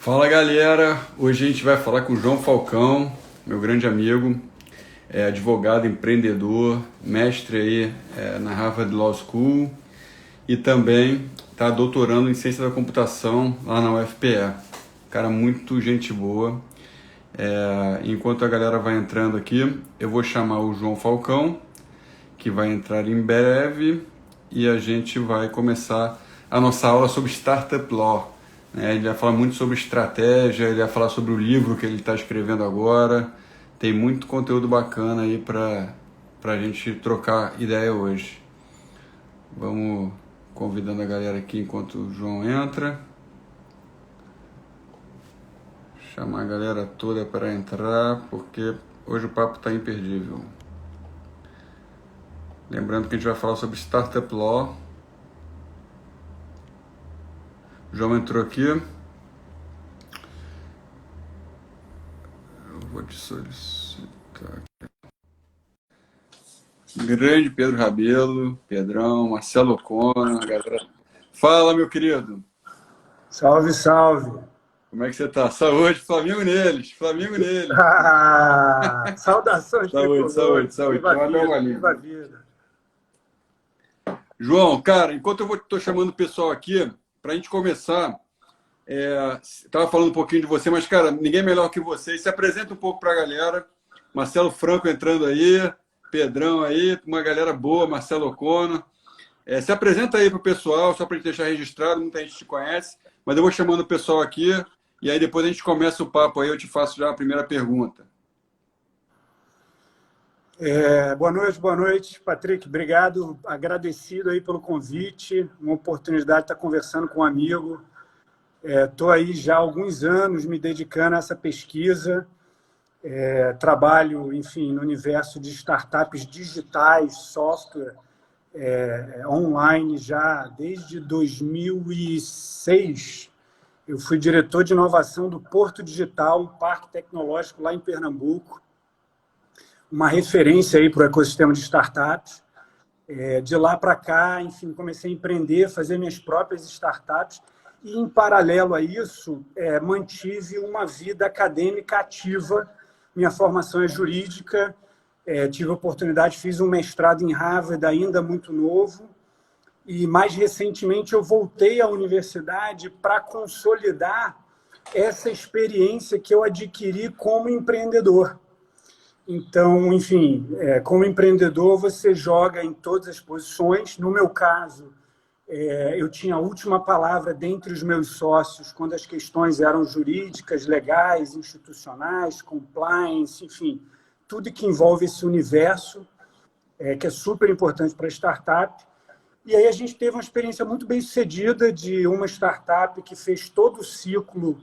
Fala galera, hoje a gente vai falar com o João Falcão, meu grande amigo, advogado, empreendedor, mestre aí na Harvard Law School e também está doutorando em ciência da computação lá na UFPE. Cara, muito gente boa. Enquanto a galera vai entrando aqui, eu vou chamar o João Falcão, que vai entrar em breve, e a gente vai começar a nossa aula sobre Startup Law. Ele vai falar muito sobre estratégia, ele vai falar sobre o livro que ele está escrevendo agora. Tem muito conteúdo bacana aí para a gente trocar ideia hoje. Vamos convidando a galera aqui enquanto o João entra. Chamar a galera toda para entrar, porque hoje o papo está imperdível. Lembrando que a gente vai falar sobre Startup Law. O João entrou aqui. Eu vou te solicitar. Grande Pedro Rabelo, Pedrão, Marcelo Ocona, galera. Fala, meu querido. Salve, salve. Como é que você tá? Saúde, Flamengo neles, Flamengo neles. Saudações, saúde. Viva a vida. João, cara, enquanto eu tô chamando o pessoal aqui, para a gente começar, estava falando um pouquinho de você, mas, cara, ninguém melhor que você. Se apresenta um pouco para a galera. Marcelo Franco entrando aí, Pedrão aí, uma galera boa, Marcelo Ocona. Se apresenta aí para o pessoal, só para a gente deixar registrado, muita gente te conhece, mas eu vou chamando o pessoal aqui e aí depois a gente começa o papo aí, eu te faço já a primeira pergunta. Boa noite, Patrick. Obrigado, agradecido aí pelo convite, uma oportunidade de estar conversando com um amigo. Estou aí já há alguns anos me dedicando a essa pesquisa. Trabalho, enfim, no universo de startups digitais, software, online já desde 2006. Eu fui diretor de inovação do Porto Digital, um parque tecnológico lá em Pernambuco, uma referência aí para o ecossistema de startups. De lá para cá, enfim, comecei a empreender, fazer minhas próprias startups e, em paralelo a isso, mantive uma vida acadêmica ativa. Minha formação é jurídica, tive a oportunidade, fiz um mestrado em Harvard ainda muito novo e, mais recentemente, eu voltei à universidade para consolidar essa experiência que eu adquiri como empreendedor. Então, enfim, como empreendedor, você joga em todas as posições. No meu caso, eu tinha a última palavra dentre os meus sócios quando as questões eram jurídicas, legais, institucionais, compliance, enfim, tudo que envolve esse universo, que é super importante para a startup. E aí a gente teve uma experiência muito bem-sucedida de uma startup que fez todo o ciclo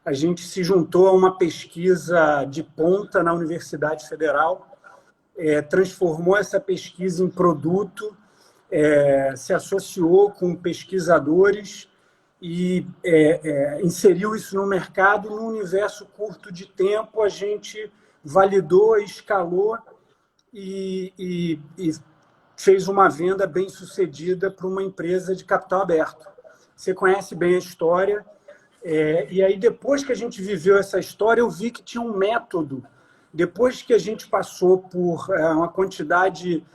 a gente se juntou a uma pesquisa de ponta na Universidade Federal, transformou essa pesquisa em produto, se associou com pesquisadores e inseriu isso no mercado. Num universo curto de tempo, a gente validou, escalou e fez uma venda bem-sucedida para uma empresa de capital aberto. Você conhece bem a história. E aí, depois que a gente viveu essa história, eu vi que tinha um método. Depois que a gente passou por uma quantidade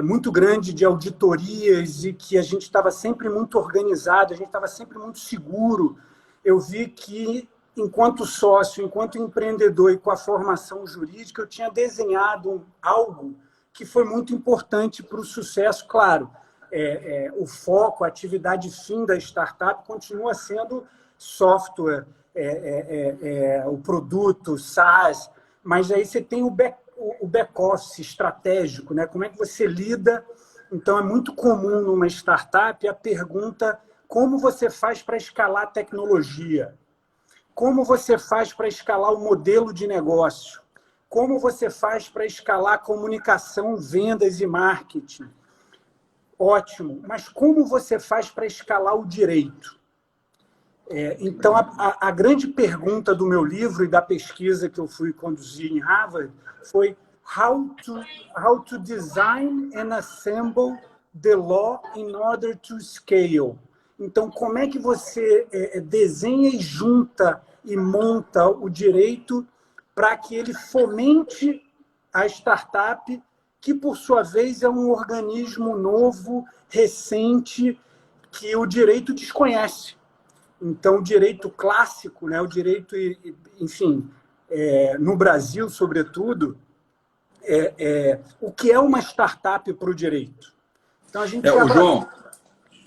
muito grande de auditorias e que a gente estava sempre muito organizado, a gente estava sempre muito seguro, eu vi que, enquanto sócio, enquanto empreendedor e com a formação jurídica, eu tinha desenhado algo que foi muito importante para o sucesso. Claro, o foco, a atividade fim da startup continua sendo software, o produto, SaaS, mas aí você tem o back-office estratégico, né? Como é que você lida? Então, é muito comum numa startup a pergunta: como você faz para escalar a tecnologia? Como você faz para escalar o modelo de negócio? Como você faz para escalar a comunicação, vendas e marketing? Ótimo, mas como você faz para escalar o direito? Então, a grande pergunta do meu livro e da pesquisa que eu fui conduzir em Harvard foi how to design and assemble the law in order to scale. Então, como é que você desenha e junta e monta o direito para que ele fomente a startup, que, por sua vez, é um organismo novo, recente, que o direito desconhece. Então, o direito clássico, né, o direito, enfim, no Brasil, sobretudo, o que é uma startup para o direito? Então, a gente O João,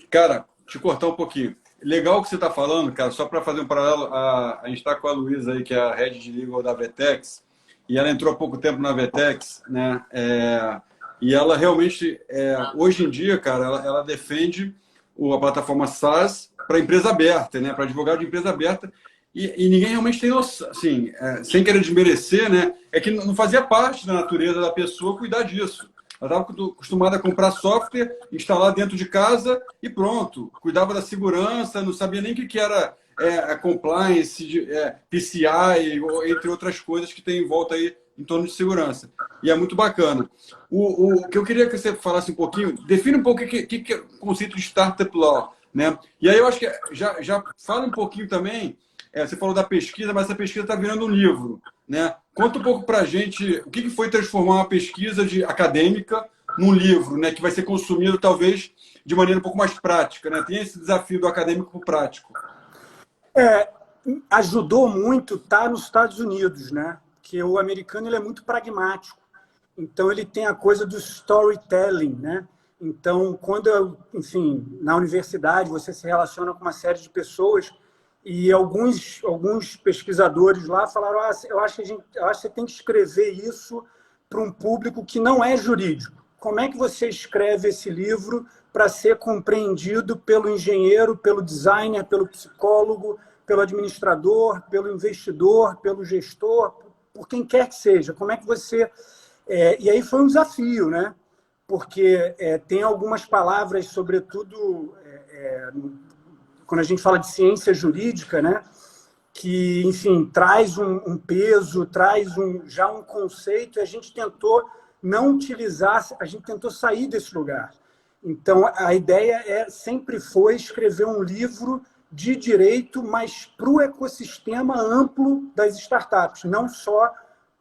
cara, te cortar um pouquinho. Legal o que você está falando, cara, só para fazer um paralelo, a gente está com a Luísa aí, que é a Head de Legal da Vetex, e ela entrou há pouco tempo na Vetex, né? E ela realmente, hoje em dia, cara, ela defende a plataforma SaaS para empresa aberta, né? Para advogado de empresa aberta, e ninguém realmente tem noção, assim, sem querer desmerecer, né? É que não fazia parte da natureza da pessoa cuidar disso. Ela estava acostumada a comprar software, instalar dentro de casa e pronto. Cuidava da segurança, não sabia nem o que era a compliance, PCI, entre outras coisas que tem em volta aí em torno de segurança. E é muito bacana. O que eu queria que você falasse um pouquinho, define um pouco o que é o conceito de startup law, né? E aí eu acho que já fala um pouquinho também, você falou da pesquisa, mas essa pesquisa está virando um livro, né? Conta um pouco para a gente o que foi transformar uma pesquisa acadêmica num livro, né? Que vai ser consumido talvez de maneira um pouco mais prática, né? Tem esse desafio do acadêmico para o prático. Ajudou muito estar nos Estados Unidos, né? Que o americano ele é muito pragmático. Então, ele tem a coisa do storytelling, né? Então, enfim, na universidade, você se relaciona com uma série de pessoas e alguns pesquisadores lá falaram: eu acho que você tem que escrever isso para um público que não é jurídico. Como é que você escreve esse livro para ser compreendido pelo engenheiro, pelo designer, pelo psicólogo, pelo administrador, pelo investidor, pelo gestor, por quem quer que seja? Como é que você... E aí foi um desafio, né? Porque tem algumas palavras, sobretudo quando a gente fala de ciência jurídica, né? Que, enfim, traz um peso, traz já um conceito, e a gente tentou não utilizar, a gente tentou sair desse lugar. Então, a ideia sempre foi escrever um livro de direito, mas para o ecossistema amplo das startups, não só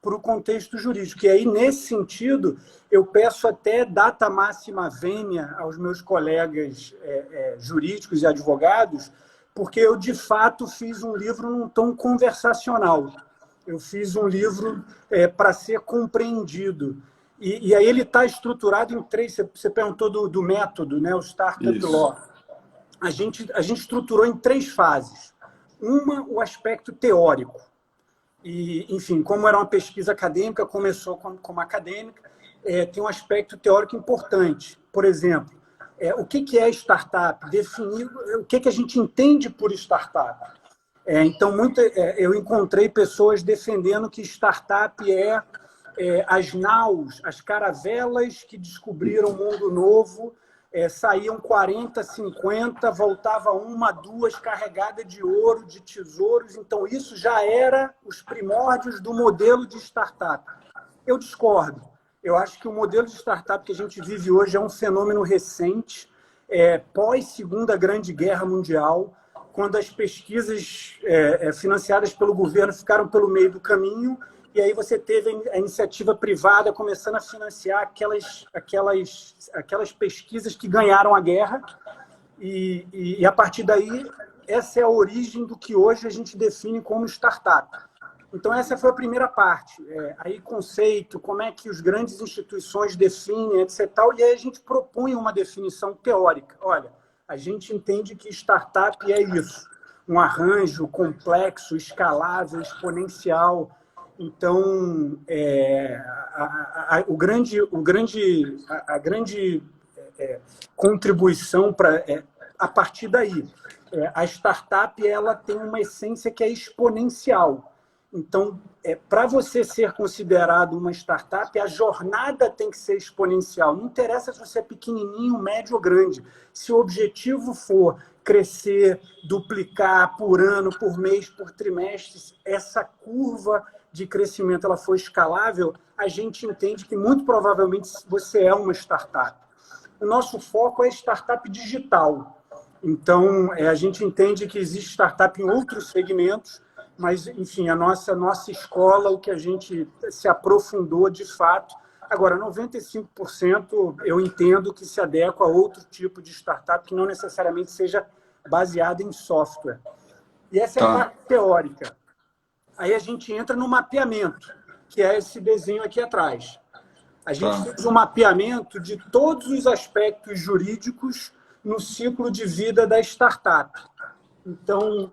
para o contexto jurídico. E aí, nesse sentido, eu peço até data máxima vênia aos meus colegas jurídicos e advogados, porque eu, de fato, fiz um livro num tom conversacional. Eu fiz um livro para ser compreendido. E aí ele está estruturado em 3... Você perguntou do método, né? O Startup Law. A gente estruturou em 3 fases. Uma, o aspecto teórico. E, enfim, como era uma pesquisa acadêmica, começou como acadêmica, tem um aspecto teórico importante. Por exemplo, o que é startup? Definir o que a gente entende por startup. Então, eu encontrei pessoas defendendo que startup as naus, as caravelas que descobriram o mundo novo, saíam 40, 50, voltava 1, 2 carregada de ouro, de tesouros. Então, isso já era os primórdios do modelo de startup. Eu discordo. Eu acho que o modelo de startup que a gente vive hoje é um fenômeno recente, pós-Segunda Grande Guerra Mundial, quando as pesquisas financiadas pelo governo ficaram pelo meio do caminho, e aí você teve a iniciativa privada começando a financiar aquelas pesquisas que ganharam a guerra, e a partir daí, essa é a origem do que hoje a gente define como startup. Então, essa foi a primeira parte. Aí, conceito, como é que as grandes instituições definem, etc. E aí a gente propõe uma definição teórica. Olha, a gente entende que startup é isso, um arranjo complexo, escalável, exponencial. Então, a grande contribuição a partir daí. A startup ela tem uma essência que é exponencial. Então, para você ser considerado uma startup, a jornada tem que ser exponencial. Não interessa se você é pequenininho, médio ou grande. Se o objetivo for crescer, duplicar por ano, por mês, por trimestre, essa curva de crescimento ela for escalável, a gente entende que muito provavelmente você é uma startup. O nosso foco é startup digital. Então, a gente entende que existe startup em outros segmentos, mas, enfim, a nossa escola, o que a gente se aprofundou de fato. Agora, 95% eu entendo que se adequa a outro tipo de startup que não necessariamente seja baseada em software. E essa é a parte teórica. Aí a gente entra no mapeamento, que é esse desenho aqui atrás. A gente fez um mapeamento de todos os aspectos jurídicos no ciclo de vida da startup. Então,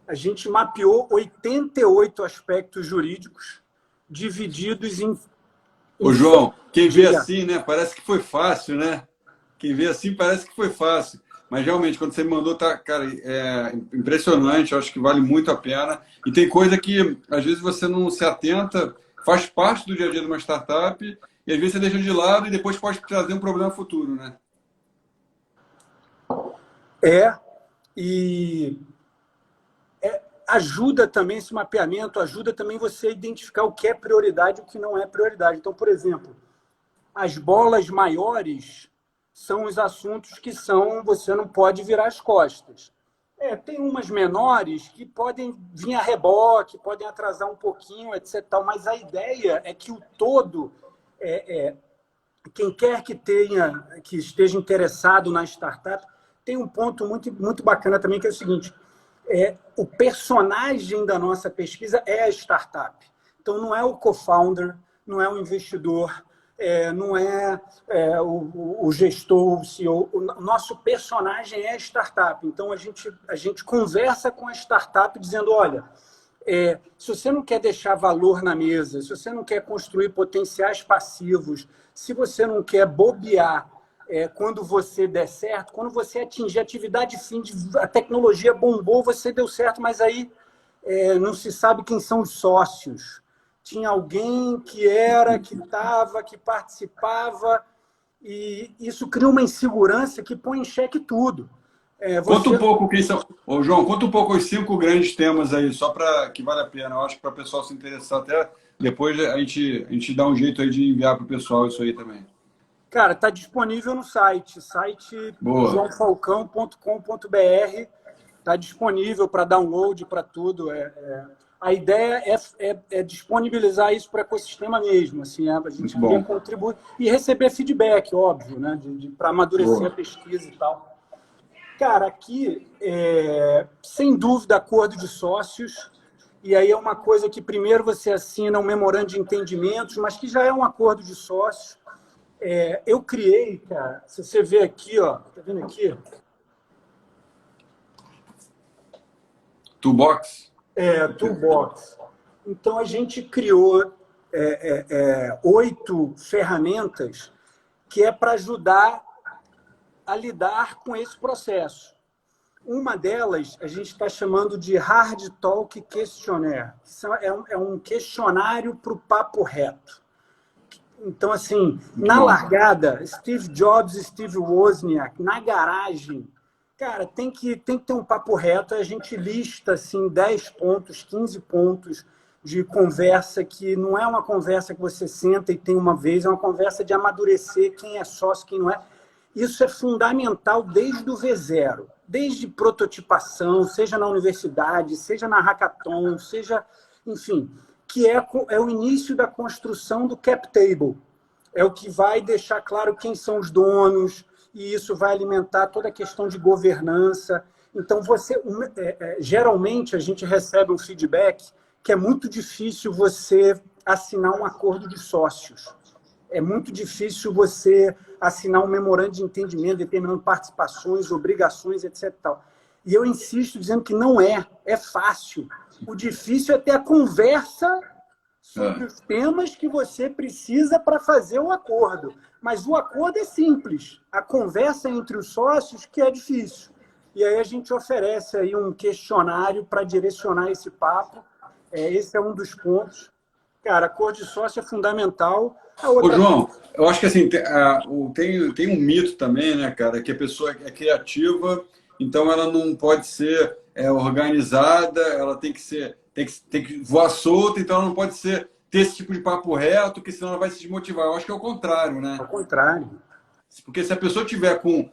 a gente mapeou 88 aspectos jurídicos divididos em... Ô, João, quem vê assim, né? Parece que foi fácil, né? Quem vê assim parece que foi fácil. Mas realmente, quando você me mandou, tá, cara, é impressionante, eu acho que vale muito a pena. E tem coisa que, às vezes, você não se atenta, faz parte do dia a dia de uma startup, e às vezes você deixa de lado e depois pode trazer um problema futuro, né? E ajuda também, esse mapeamento ajuda também você a identificar o que é prioridade e o que não é prioridade. Então, por exemplo, as bolas maiores são os assuntos que você não pode virar as costas. Tem umas menores que podem vir a reboque, podem atrasar um pouquinho, etc. Mas a ideia é que o todo, quem quer que esteja interessado na startup, tem um ponto muito, muito bacana também, que é o seguinte: o personagem da nossa pesquisa é a startup. Então, não é o co-founder, não é o investidor, não é o gestor, o CEO. O nosso personagem é a startup. Então, a gente conversa com a startup dizendo, olha, se você não quer deixar valor na mesa, se você não quer construir potenciais passivos, se você não quer bobear quando você der certo, quando você atingir a atividade fim, a tecnologia bombou, você deu certo, mas aí não se sabe quem são os sócios. Tinha alguém que estava, que participava, e isso cria uma insegurança que põe em xeque tudo. Conta um pouco quem são. Ô, João, conta um pouco os 5 grandes temas aí, só para que vale a pena. Eu acho que para o pessoal se interessar, até depois a gente dá um jeito aí de enviar para o pessoal isso aí também. Cara, está disponível no site joãofalcão.com.br. Está disponível para download, para tudo. A ideia é disponibilizar isso para o ecossistema mesmo. Assim, a gente quer contribuir e receber feedback, óbvio, né? Para amadurecer a pesquisa e tal. Cara, aqui, sem dúvida, acordo de sócios. E aí é uma coisa que primeiro você assina um memorando de entendimentos, mas que já é um acordo de sócios. Eu criei, cara, se você ver aqui, ó, tá vendo aqui? Toolbox? Toolbox. Então, a gente criou 8 ferramentas que é para ajudar a lidar com esse processo. Uma delas a gente está chamando de Hard Talk Questionnaire. É um questionário para o papo reto. Então, assim, na largada, Steve Jobs e Steve Wozniak, na garagem, cara, tem que ter um papo reto. A gente lista, assim, 10 pontos, 15 pontos de conversa que não é uma conversa que você senta e tem uma vez, é uma conversa de amadurecer quem é sócio, quem não é. Isso é fundamental desde o V0, desde prototipação, seja na universidade, seja na hackathon, seja, enfim, que é o início da construção do cap table. É o que vai deixar claro quem são os donos, e isso vai alimentar toda a questão de governança. Então, geralmente, a gente recebe um feedback que é muito difícil você assinar um acordo de sócios. É muito difícil você assinar um memorando de entendimento, determinando participações, obrigações, etc. E eu insisto dizendo que não é fácil. O difícil é ter a conversa sobre os temas que você precisa para fazer o acordo. Mas o acordo é simples. A conversa entre os sócios que é difícil. E aí a gente oferece aí um questionário para direcionar esse papo. Esse é um dos pontos. Cara, acordo de sócio é fundamental. Ô, João, eu acho que assim, tem um mito também, né, cara, que a pessoa é criativa, então ela não pode ser organizada, ela tem que voar solta, então ela não pode ter esse tipo de papo reto, que senão ela vai se desmotivar. Eu acho que é o contrário, né? Ao contrário. Porque se a pessoa tiver com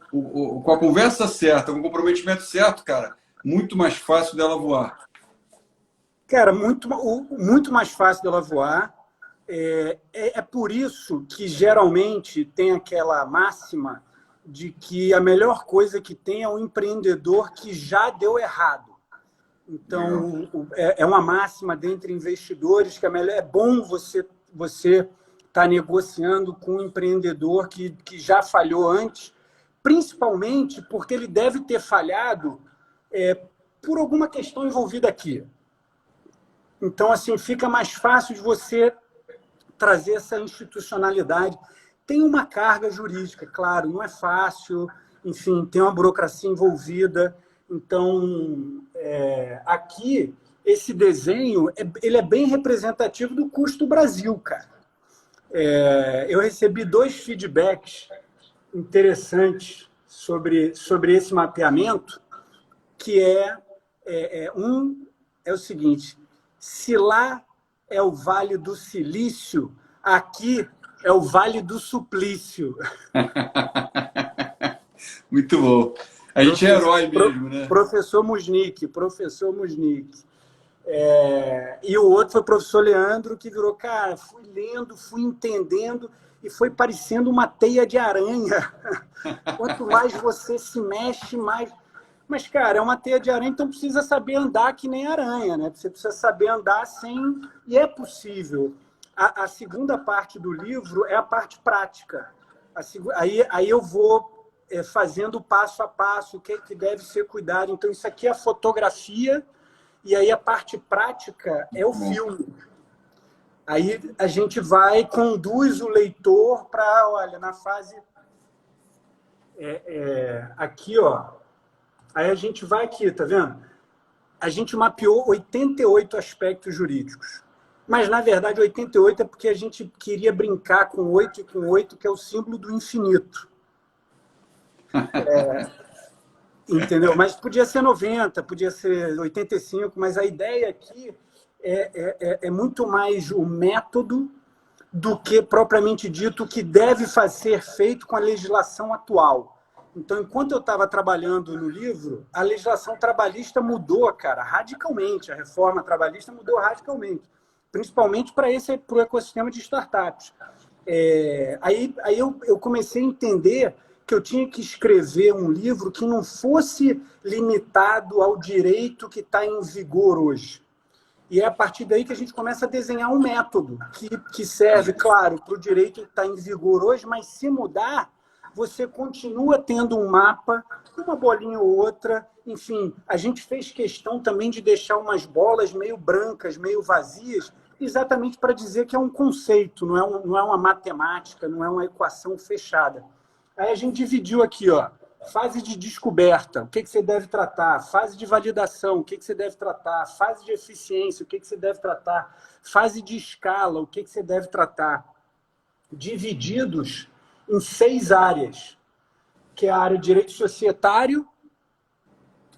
a conversa certa, com o comprometimento certo, cara, muito mais fácil dela voar. Cara, muito mais fácil dela voar. É por isso que geralmente tem aquela máxima de que a melhor coisa que tem é um empreendedor que já deu errado. Então, é uma máxima dentre investidores que é bom você estar negociando com um empreendedor que já falhou antes, principalmente porque ele deve ter falhado por alguma questão envolvida aqui. Então, assim, fica mais fácil de você trazer essa institucionalidade. Tem uma carga jurídica, claro, não é fácil, enfim, tem uma burocracia envolvida. Então, aqui, esse desenho, ele é bem representativo do custo do Brasil, cara. Eu recebi 2 feedbacks interessantes sobre esse mapeamento, que é o seguinte: se lá é o Vale do Silício, aqui é o Vale do Suplício. Muito bom. A gente é herói mesmo, né? Professor Musnick. E o outro foi o professor Leandro, que virou, cara, fui lendo, fui entendendo, e foi parecendo uma teia de aranha. Quanto mais você se mexe, mais... Mas, cara, é uma teia de aranha, então precisa saber andar que nem aranha, né? Você precisa saber andar sem... E é possível. A segunda parte do livro é a parte prática. Aí eu vou fazendo passo a passo o que deve ser cuidado. Então, isso aqui é a fotografia, e aí a parte prática é o filme. Aí a gente conduz o leitor para, olha, na fase... aqui, ó. Aí a gente vai aqui, tá vendo? A gente mapeou 88 aspectos jurídicos. Mas, na verdade, 88 é porque a gente queria brincar com 8 e com 8, que é o símbolo do infinito. Entendeu? Mas podia ser 90, podia ser 85, mas a ideia aqui é muito mais o método do que, propriamente dito, o que deve ser feito com a legislação atual. Então, enquanto eu estava trabalhando no livro, a legislação trabalhista mudou, cara, radicalmente. A reforma trabalhista mudou radicalmente, principalmente para o ecossistema de startups. Aí eu comecei a entender que eu tinha que escrever um livro que não fosse limitado ao direito que está em vigor hoje. E é a partir daí que a gente começa a desenhar um método que serve, claro, para o direito que está em vigor hoje, mas se mudar, você continua tendo um mapa, uma bolinha ou outra. Enfim, a gente fez questão também de deixar umas bolas meio brancas, meio vazias, exatamente para dizer que é um conceito, não é uma matemática, não é uma equação fechada. Aí a gente dividiu aqui, ó, fase de descoberta, o que você deve tratar, fase de validação, o que você deve tratar, fase de eficiência, o que você deve tratar, fase de escala, o que você deve tratar, divididos em 6 áreas, que é a área de direito societário,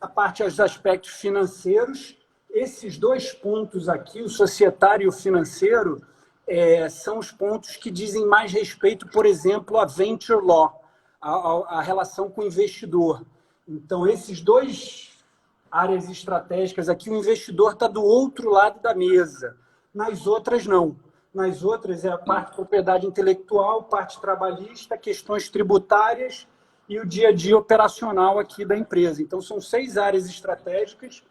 a parte dos aspectos financeiros. Esses 2 pontos aqui, o societário e o financeiro, são os pontos que dizem mais respeito, por exemplo, a venture law, a relação com o investidor. Então, esses 2 áreas estratégicas aqui, o investidor está do outro lado da mesa. Nas outras, não. Nas outras é a parte de propriedade intelectual, parte trabalhista, questões tributárias e o dia a dia operacional aqui da empresa. Então, são 6 áreas estratégicas.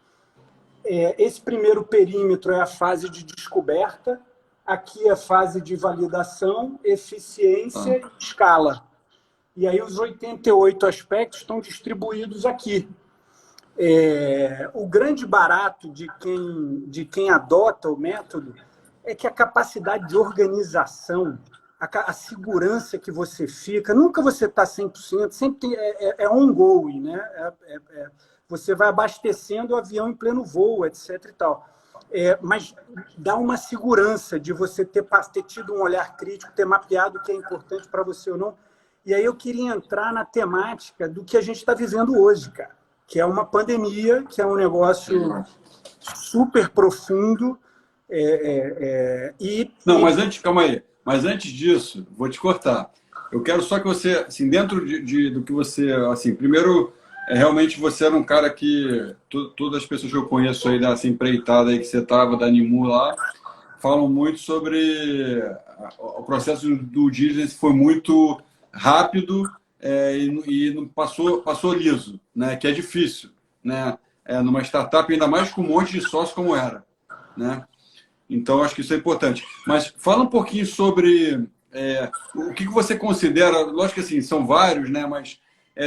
Esse primeiro perímetro é a fase de descoberta, aqui é a fase de validação, eficiência e escala. E aí os 88 aspectos estão distribuídos aqui. O grande barato de quem adota o método é que a capacidade de organização, a segurança que você fica, nunca você está 100%, sempre ongoing, né? Você vai abastecendo o avião em pleno voo, etc. e tal. Mas dá uma segurança de você ter tido um olhar crítico, ter mapeado o que é importante para você ou não. E aí eu queria entrar na temática do que a gente está vivendo hoje, cara, que é uma pandemia, que é um negócio super profundo. Não, mas calma aí. Mas antes disso, vou te cortar. Eu quero só que você, assim, dentro do que você, assim, primeiro, realmente você era um cara que todas as pessoas que eu conheço aí dessa empreitada aí que você estava, da Animu lá, falam muito sobre o processo do diligence foi muito rápido e não passou liso, né? Que é difícil, né? Numa startup, ainda mais com um monte de sócio como era, né? Então, acho que isso é importante. Mas fala um pouquinho sobre o que você considera, lógico que assim, são vários, né? Mas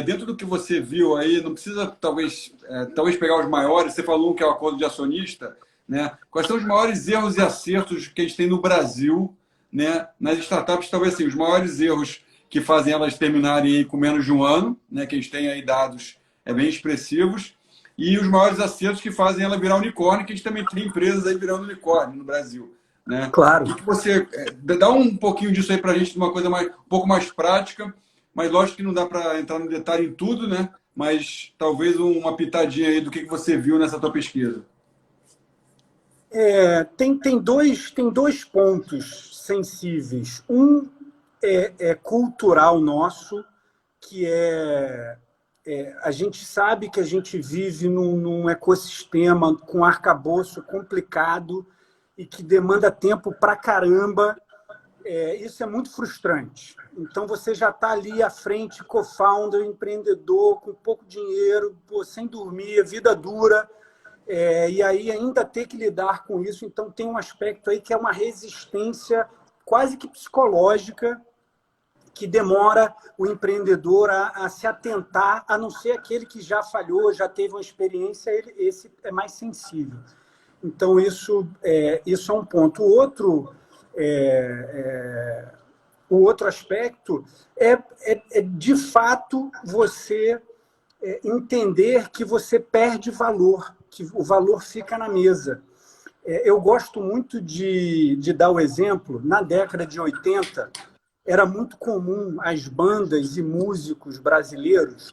dentro do que você viu aí, não precisa talvez pegar os maiores, você falou que é o acordo de acionista, né? Quais são os maiores erros e acertos que a gente tem no Brasil, né? Nas startups, talvez assim, os maiores erros que fazem elas terminarem aí com menos de um ano, né? Que a gente tem aí dados bem expressivos, e os maiores acertos que fazem ela virar unicórnio, que a gente também tem empresas aí virando unicórnio no Brasil, né? Claro. O que você dá um pouquinho disso aí para a gente, de uma coisa um pouco mais prática, mas lógico que não dá para entrar no detalhe em tudo, né? Mas talvez uma pitadinha aí do que você viu nessa tua pesquisa. Tem dois pontos sensíveis. Um é cultural nosso, que a gente sabe que a gente vive num ecossistema com arcabouço complicado e que demanda tempo pra caramba. Isso é muito frustrante. Então, você já está ali à frente, co-founder, empreendedor, com pouco dinheiro, sem dormir, vida dura, e aí ainda ter que lidar com isso. Então, tem um aspecto aí que é uma resistência quase que psicológica, que demora o empreendedor a se atentar, a não ser aquele que já falhou, já teve uma experiência, esse é mais sensível. Então, isso é um ponto. O outro aspecto de fato, você entender que você perde valor, que o valor fica na mesa. Eu gosto muito de dar o exemplo, na década de 80, era muito comum as bandas e músicos brasileiros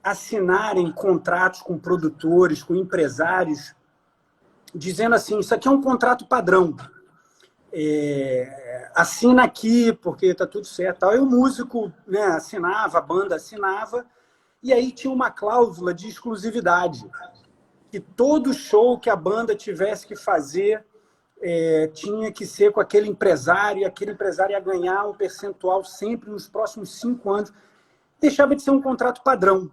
assinarem contratos com produtores, com empresários, dizendo assim, isso aqui é um contrato padrão. Assina aqui, porque está tudo certo. Aí o músico, né, assinava, a banda assinava, e aí tinha uma cláusula de exclusividade, que todo show que a banda tivesse que fazer tinha que ser com aquele empresário, e aquele empresário ia ganhar um percentual sempre nos próximos 5 anos. Deixava de ser um contrato padrão.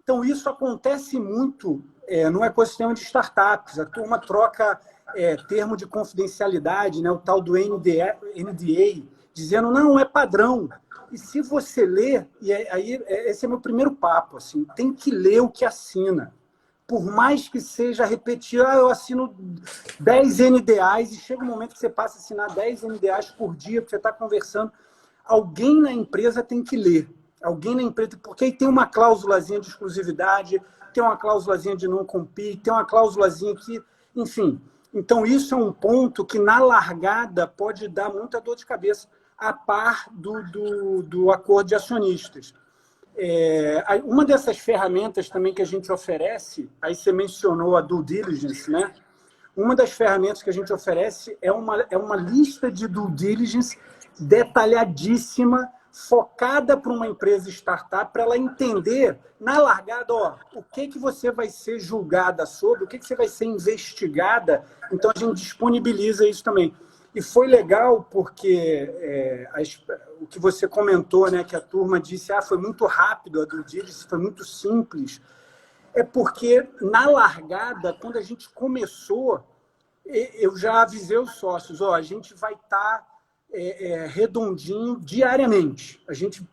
Então, isso acontece muito no ecossistema de startups. A turma troca termo de confidencialidade, né, o tal do NDA, dizendo, não, é padrão. E se você ler, e aí esse é meu primeiro papo, assim, tem que ler o que assina. Por mais que seja repetir, eu assino 10 NDAs e chega um momento que você passa a assinar 10 NDAs por dia, porque você está conversando. Alguém na empresa tem que ler. Alguém na empresa, porque aí tem uma cláusulazinha de exclusividade, tem uma cláusulazinha de não compete, tem uma cláusulazinha que, enfim. Então, isso é um ponto que, na largada, pode dar muita dor de cabeça, a par do acordo de acionistas. Uma dessas ferramentas também que a gente oferece, aí você mencionou a due diligence, né? Uma das ferramentas que a gente oferece é uma lista de due diligence detalhadíssima, focada para uma empresa startup, para ela entender, na largada, o que você vai ser julgada sobre, o que você vai ser investigada. Então, a gente disponibiliza isso também. E foi legal porque o que você comentou, né, que a turma disse, foi muito rápido, a due diligence foi muito simples. É porque, na largada, quando a gente começou, eu já avisei os sócios, a gente vai estar redondinho diariamente. A gente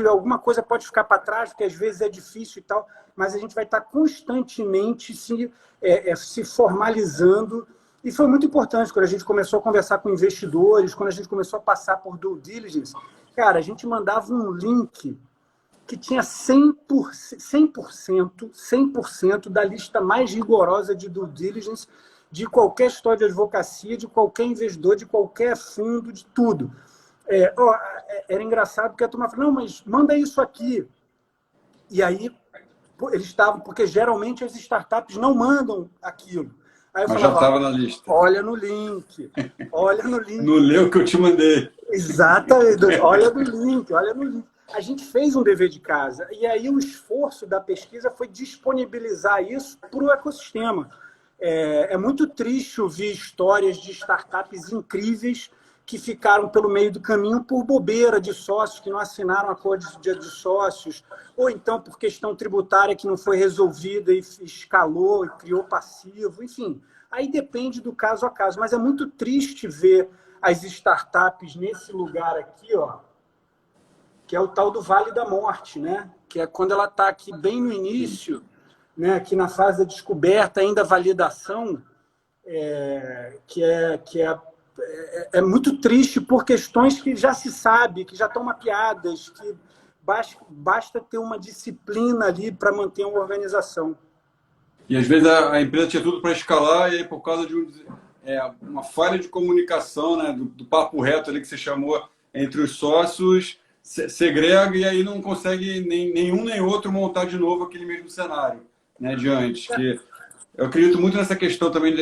alguma coisa pode ficar para trás, porque às vezes é difícil e tal, mas a gente vai estar constantemente se formalizando. E foi muito importante quando a gente começou a conversar com investidores, quando a gente começou a passar por due diligence. Cara, a gente mandava um link que tinha 100% da lista mais rigorosa de due diligence de qualquer história de advocacia, de qualquer investidor, de qualquer fundo, de tudo. Era engraçado porque a turma falou, não, mas manda isso aqui. E aí, eles estavam, porque geralmente as startups não mandam aquilo. Aí eu Mas falava, já estava na lista. Olha no link. Não leu o que eu te mandei. Exatamente. Olha no link, olha no link. A gente fez um dever de casa. E aí o esforço da pesquisa foi disponibilizar isso para o ecossistema. É muito triste ouvir histórias de startups incríveis que ficaram pelo meio do caminho por bobeira de sócios que não assinaram acordo de sócios, ou então por questão tributária que não foi resolvida e escalou e criou passivo, enfim. Aí depende do caso a caso, mas é muito triste ver as startups nesse lugar aqui, ó, que é o tal do Vale da Morte, né? Que é quando ela está aqui bem no início, né? Aqui na fase da descoberta, ainda validação, é muito triste por questões que já se sabe, que já estão mapeadas, que basta ter uma disciplina ali para manter uma organização. E às vezes a empresa tinha tudo para escalar e aí por causa de uma falha de comunicação, né, do papo reto ali que você chamou entre os sócios, segrega e aí não consegue nenhum nem outro montar de novo aquele mesmo cenário, né, de antes. Que eu acredito muito nessa questão também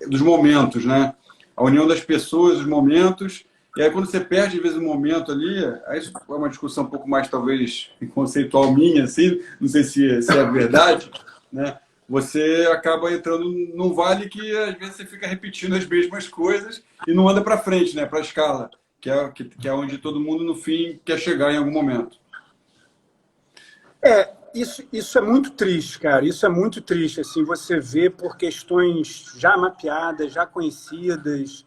dos momentos, né? A união das pessoas, os momentos. E aí quando você perde, às vezes, um momento ali, aí isso é uma discussão um pouco mais, talvez, conceitual minha, assim, não sei se é verdade, né? Você acaba entrando num vale que, às vezes, você fica repetindo as mesmas coisas e não anda para frente, né? Para a escala, que é onde todo mundo, no fim, quer chegar em algum momento. Isso é muito triste, cara. Isso é muito triste. Assim, você vê por questões já mapeadas, já conhecidas,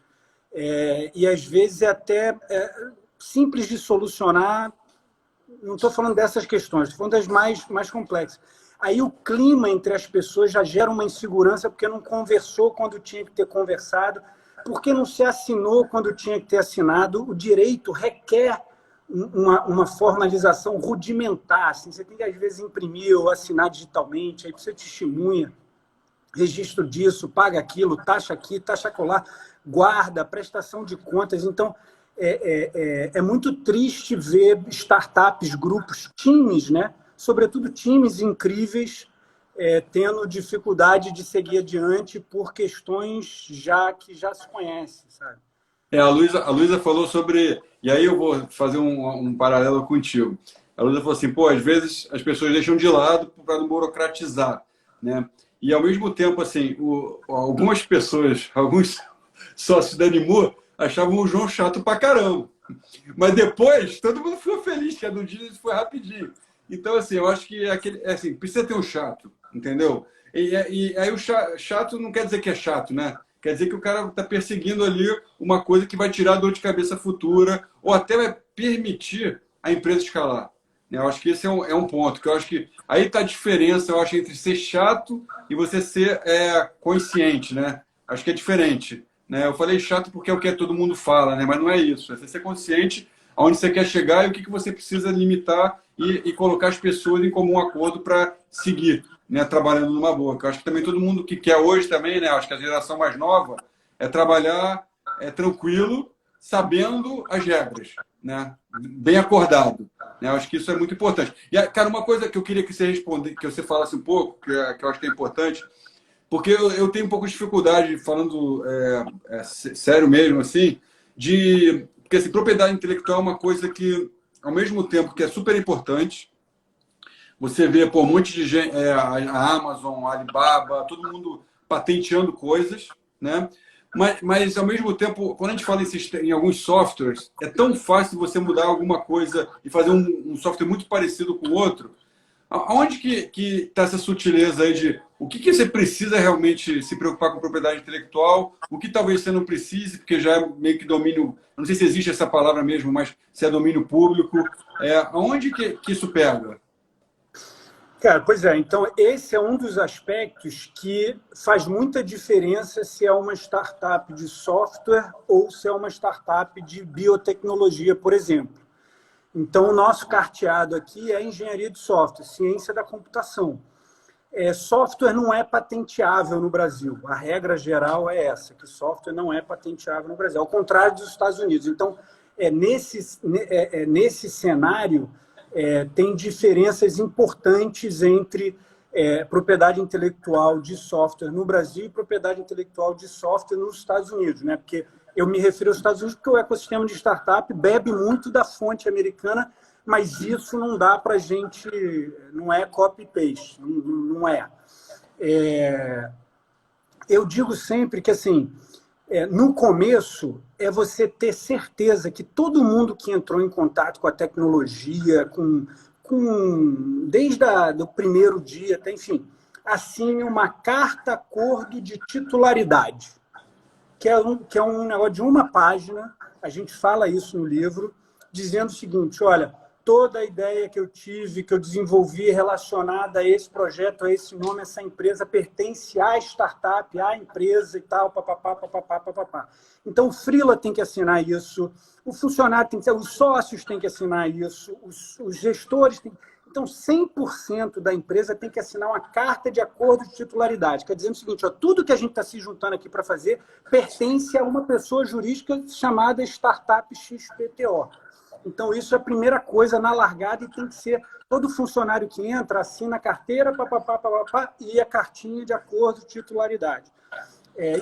e às vezes até simples de solucionar. Não estou falando dessas questões, estou falando das mais complexas. Aí o clima entre as pessoas já gera uma insegurança porque não conversou quando tinha que ter conversado, porque não se assinou quando tinha que ter assinado. O direito requer uma formalização rudimentar. Assim, você tem que, às vezes, imprimir ou assinar digitalmente, aí você testemunha, registro disso, paga aquilo, taxa aqui, taxa acolá, guarda, prestação de contas. Então, é muito triste ver startups, grupos, times, né? Sobretudo times incríveis, tendo dificuldade de seguir adiante por questões que já se conhecem, sabe? A Luísa falou sobre... E aí eu vou fazer um paralelo contigo. A Luísa falou assim, pô, às vezes as pessoas deixam de lado para não burocratizar, né? E ao mesmo tempo, assim, algumas pessoas, alguns sócios da Animu achavam o João chato pra caramba. Mas depois, todo mundo ficou feliz, que a do dia foi rapidinho. Então, assim, eu acho que assim, precisa ter um chato, entendeu? E aí o chato não quer dizer que é chato, né? Quer dizer que o cara está perseguindo ali uma coisa que vai tirar dor de cabeça futura ou até vai permitir a empresa escalar. Eu acho que esse é um ponto, que eu acho que aí está a diferença, eu acho, entre ser chato e você ser consciente, né? Acho que é diferente. Né? Eu falei chato porque é o que todo mundo fala, né? Mas não é isso. É você ser consciente aonde você quer chegar e o que você precisa limitar e colocar as pessoas em comum acordo para seguir, né? Trabalhando numa boa. Eu acho que também todo mundo que quer hoje também, né? Acho que a geração mais nova é trabalhar tranquilo, sabendo as regras, né? Bem acordado. Né? Eu acho que isso é muito importante. E, cara, uma coisa que eu queria que você respondesse, que você falasse um pouco, que eu acho que é importante, porque eu tenho um pouco de dificuldade, falando sério mesmo, assim, porque assim, propriedade intelectual é uma coisa que, ao mesmo tempo que é super importante, você vê um monte de gente, a Amazon, a Alibaba, todo mundo patenteando coisas, né? Mas, ao mesmo tempo, quando a gente fala em alguns softwares, é tão fácil você mudar alguma coisa e fazer um software muito parecido com o outro. Aonde que está essa sutileza aí de o que você precisa realmente se preocupar com propriedade intelectual, o que talvez você não precise, porque já é meio que domínio, não sei se existe essa palavra mesmo, mas se é domínio público. Aonde que isso pega? Cara, pois é. Então, esse é um dos aspectos que faz muita diferença se é uma startup de software ou se é uma startup de biotecnologia, por exemplo. Então, o nosso carteado aqui é engenharia de software, ciência da computação. Software não é patenteável no Brasil. A regra geral é essa, que software não é patenteável no Brasil, ao contrário dos Estados Unidos. Então, nesse cenário, tem diferenças importantes entre propriedade intelectual de software no Brasil e propriedade intelectual de software nos Estados Unidos, né? Porque Eu me refiro aos Estados Unidos porque o ecossistema de startup bebe muito da fonte americana, mas isso não dá para a gente, não é copy-paste, não é. Eu digo sempre que, assim, no começo, é você ter certeza que todo mundo que entrou em contato com a tecnologia, desde o primeiro dia, até, enfim, assine uma carta-acordo de titularidade, que é um negócio de uma página, a gente fala isso no livro, dizendo o seguinte, olha, toda a ideia que eu tive, que eu desenvolvi relacionada a esse projeto, a esse nome, essa empresa, pertence à startup, à empresa e tal, papapá, papapá, papapá. Então, o freela tem que assinar isso, o funcionário tem que os sócios têm que assinar isso, os gestores têm. Então, 100% da empresa tem que assinar uma carta de acordo de titularidade, que é dizendo o seguinte, ó, tudo que a gente está se juntando aqui para fazer pertence a uma pessoa jurídica chamada Startup XPTO. Então, isso é a primeira coisa na largada e tem que ser todo funcionário que entra, assina a carteira, papapá, papapá, e a cartinha de acordo de titularidade.